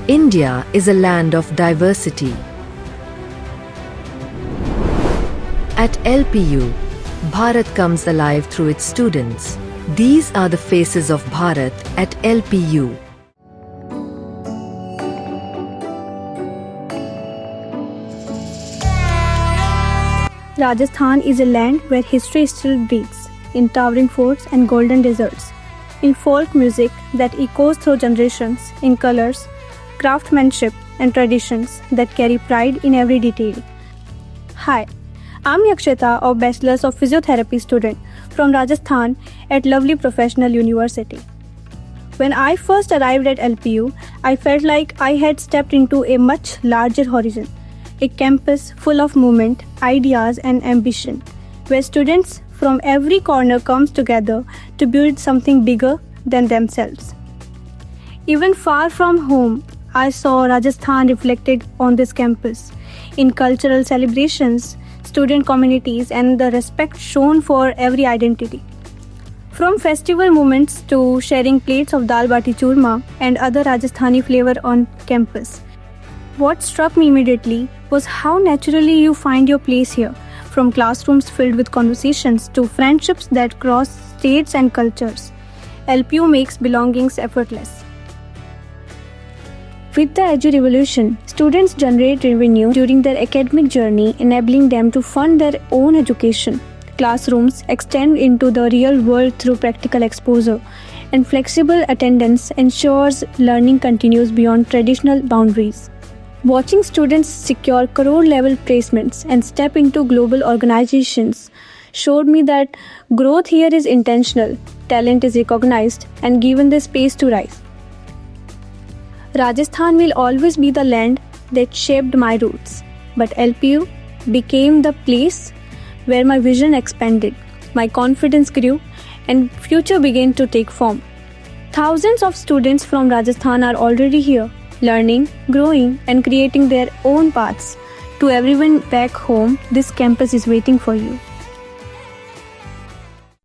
India is a land of diversity. At LPU, Bharat comes alive through its students. These are the faces of Bharat at LPU. Rajasthan is a land where history still breathes, in towering forts and golden deserts, in folk music that echoes through generations, in colors, craftsmanship, and traditions that carry pride in every detail. Hi, I'm Yakshita, a Bachelor of Physiotherapy student from Rajasthan at lovely Professional University. When I first arrived at LPU, I felt like I had stepped into a much larger horizon, a campus full of movement, ideas, and ambition, where students from every corner comes together to build something bigger than themselves. Even far from home, I saw Rajasthan reflected on this campus in cultural celebrations, student communities, and the respect shown for every identity. From festival moments to sharing plates of dal bati churma and other Rajasthani flavor on campus. What struck me immediately was how naturally you find your place here, from classrooms filled with conversations to friendships that cross states and cultures. LPU makes belongings effortless. With the Edu Revolution, students generate revenue during their academic journey, enabling them to fund their own education. Classrooms extend into the real world through practical exposure, and flexible attendance ensures learning continues beyond traditional boundaries. Watching students secure crore-level placements and step into global organizations showed me that growth here is intentional, talent is recognized, and given the space to rise. Rajasthan will always be the land that shaped my roots, but LPU became the place where my vision expanded, my confidence grew, and future began to take form. Thousands of students from Rajasthan are already here, learning, growing, and creating their own paths. To everyone back home, this campus is waiting for you.